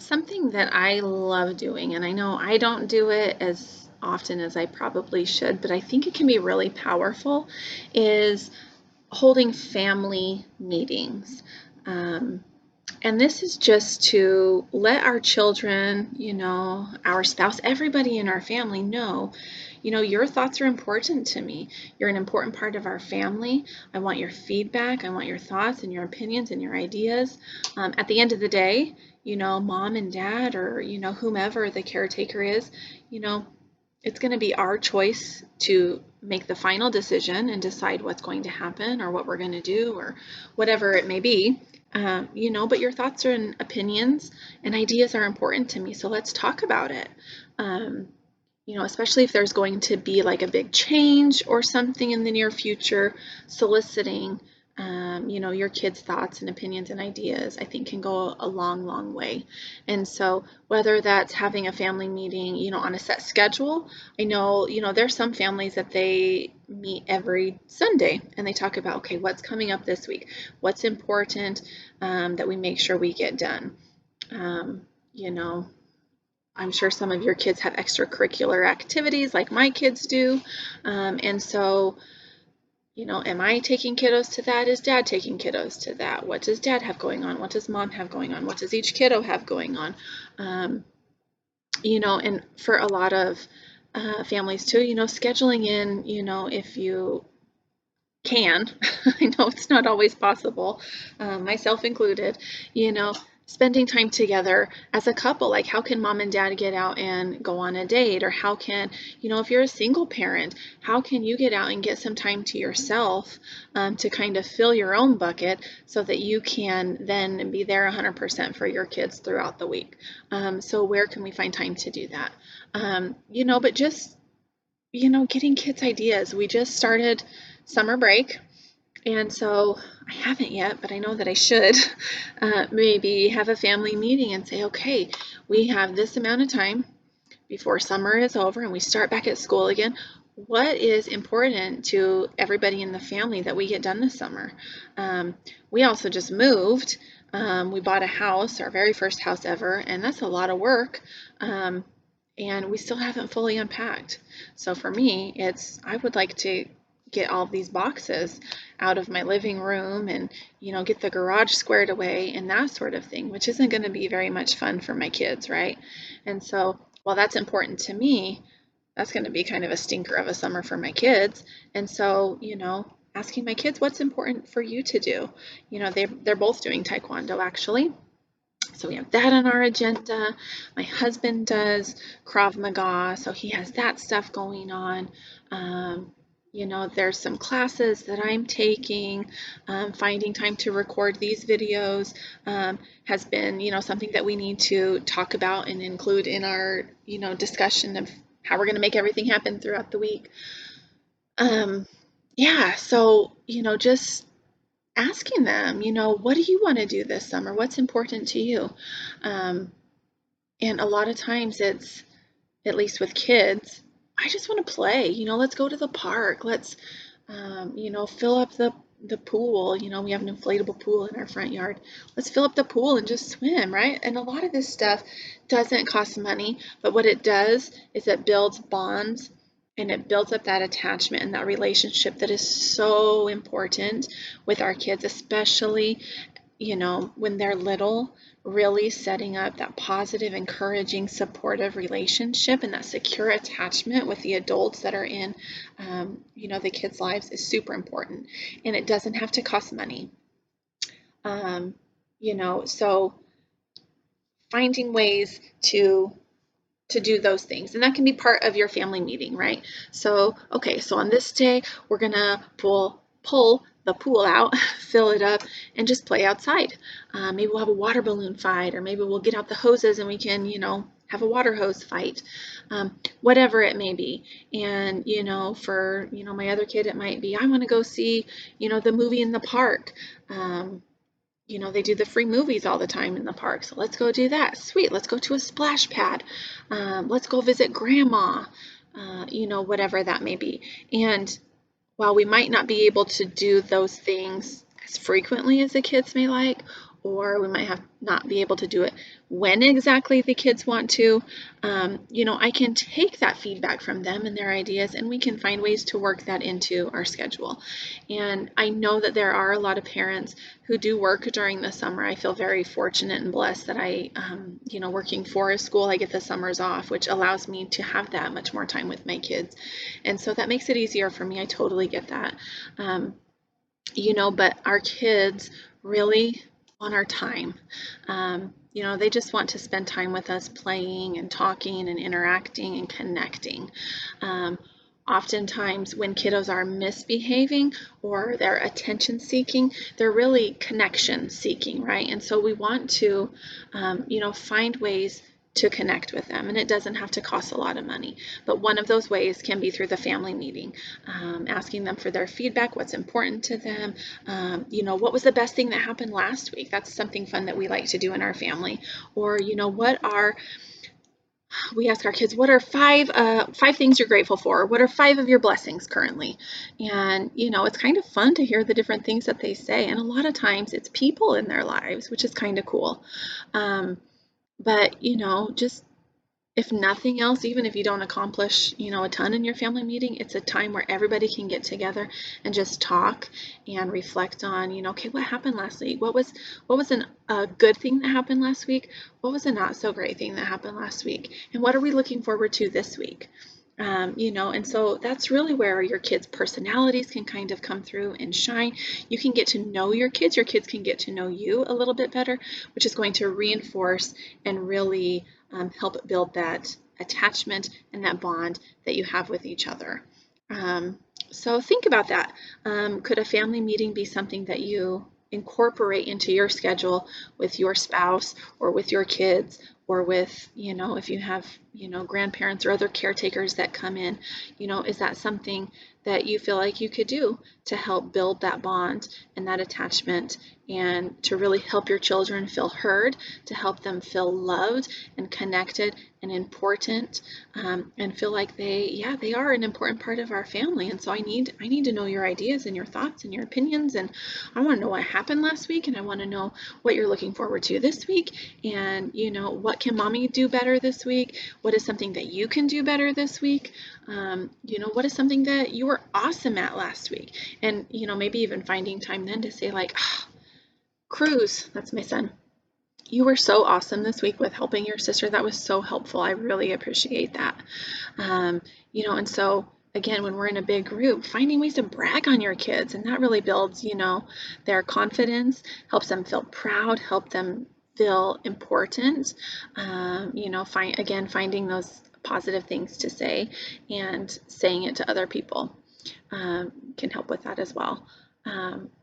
Something that I love doing, and I know I don't do it as often as I probably should, but I think it can be really powerful, is holding family meetings. Um, and this is just to let our children, our spouse, everybody in our family know, your thoughts are important to me. You're an important part of our family. I want your feedback. I want your thoughts and your opinions and your ideas. At the end of the day, mom and dad or, whomever the caretaker is, you know, it's going to be our choice to make the final decision and decide what's going to happen or what we're going to do or whatever it may be. But your thoughts and opinions and ideas are important to me, so let's talk about it. Um, especially if there's going to be like a big change or something in the near future, soliciting, your kids' thoughts and opinions and ideas, I think can go a long, long way. And so whether that's having a family meeting, on a set schedule, I know, there's some families that they meet every Sunday and they talk about, okay, what's coming up this week? What's important that we make sure we get done? Um, you know, I'm sure some of your kids have extracurricular activities like my kids do. And so, am I taking kiddos to that? Is dad taking kiddos to that? What does dad have going on? What does mom have going on? What does each kiddo have going on? Um, and for a lot of families too, scheduling in, if you can, I know it's not always possible, myself included, you know, spending time together as a couple. Like, how can mom and dad get out and go on a date? Or how can, if you're a single parent, how can you get out and get some time to yourself to kind of fill your own bucket so that you can then be there 100% for your kids throughout the week? So, where can we find time to do that? But just getting kids ideas. We just started summer break, and so I haven't yet, but I know that I should maybe have a family meeting and say, okay, we have this amount of time before summer is over and we start back at school again. What is important to everybody in the family that we get done this summer? We also just moved. We bought a house, our very first house ever, and that's a lot of work. And we still haven't fully unpacked. So for me, I would like to get all these boxes out of my living room and, get the garage squared away and that sort of thing, which isn't going to be very much fun for my kids, right? And so while that's important to me, that's going to be kind of a stinker of a summer for my kids. And so, asking my kids, what's important for you to do? They're both doing taekwondo actually. So we have that on our agenda. My husband does Krav Maga, so he has that stuff going on. There's some classes that I'm taking. Finding time to record these videos has been, something that we need to talk about and include in our, discussion of how we're going to make everything happen throughout the week. Yeah, so, just asking them, what do you want to do this summer? What's important to you? Um, and a lot of times it's, at least with kids, I just want to play. Let's go to the park. Let's, fill up the pool. We have an inflatable pool in our front yard. Let's fill up the pool and just swim, right? And a lot of this stuff doesn't cost money, but what it does is it builds bonds and it builds up that attachment and that relationship that is so important with our kids, especially, when they're little, really setting up that positive, encouraging, supportive relationship and that secure attachment with the adults that are in, the kids' lives is super important. And it doesn't have to cost money. So finding ways to do those things. And that can be part of your family meeting, right? So, okay, so on this day, we're gonna pull the pool out, fill it up, and just play outside. Maybe we'll have a water balloon fight, or maybe we'll get out the hoses and we can, have a water hose fight, whatever it may be. And, for, my other kid, it might be, I want to go see, the movie in the park. They do the free movies all the time in the park. So let's go do that. Sweet. Let's go to a splash pad. Let's go visit grandma, whatever that may be. And while we might not be able to do those things as frequently as the kids may like, or we might have not be able to do it when exactly the kids want to. I can take that feedback from them and their ideas, and we can find ways to work that into our schedule. And I know that there are a lot of parents who do work during the summer. I feel very fortunate and blessed that working for a school, I get the summers off, which allows me to have that much more time with my kids. And so that makes it easier for me. I totally get that. But our kids really want our time. They just want to spend time with us playing and talking and interacting and connecting. Oftentimes when kiddos are misbehaving or they're attention seeking, they're really connection seeking, right? And so we want to, find ways to connect with them, and it doesn't have to cost a lot of money. But one of those ways can be through the family meeting, asking them for their feedback, what's important to them, what was the best thing that happened last week? That's something fun that we like to do in our family. Or, we ask our kids, what are five things you're grateful for? What are 5 of your blessings currently? And, it's kind of fun to hear the different things that they say. And a lot of times it's people in their lives, which is kind of cool. But, just if nothing else, even if you don't accomplish, a ton in your family meeting, it's a time where everybody can get together and just talk and reflect on, okay, what happened last week? What was a good thing that happened last week? What was a not so great thing that happened last week? And what are we looking forward to this week? And so that's really where your kids' personalities can kind of come through and shine. You can get to know your kids can get to know you a little bit better, which is going to reinforce and really help build that attachment and that bond that you have with each other. So think about that. Could a family meeting be something that you incorporate into your schedule with your spouse or with your kids, or with, if you have, grandparents or other caretakers that come in, is that something that you feel like you could do to help build that bond and that attachment, and to really help your children feel heard, to help them feel loved and connected and important, and feel like they are an important part of our family. And so I need to know your ideas and your thoughts and your opinions, and I want to know what happened last week, and I want to know what you're looking forward to this week, and what can mommy do better this week? What is something that you can do better this week? What is something that you were awesome at last week? And maybe even finding time then to say, like, Cruz, that's my son, you were so awesome this week with helping your sister. That was so helpful. I really appreciate that. And so again, when we're in a big group, finding ways to brag on your kids, and that really builds, their confidence, helps them feel proud, help them feel important. Finding those positive things to say and saying it to other people can help with that as well.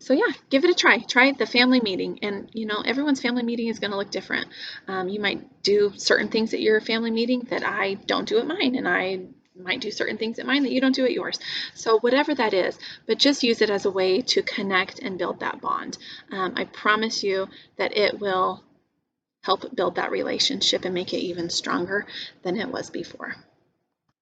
So yeah, give it a try. Try the family meeting, and everyone's family meeting is going to look different. You might do certain things at your family meeting that I don't do at mine, and I might do certain things at mine that you don't do at yours. So whatever that is, but just use it as a way to connect and build that bond. I promise you that it will help build that relationship and make it even stronger than it was before.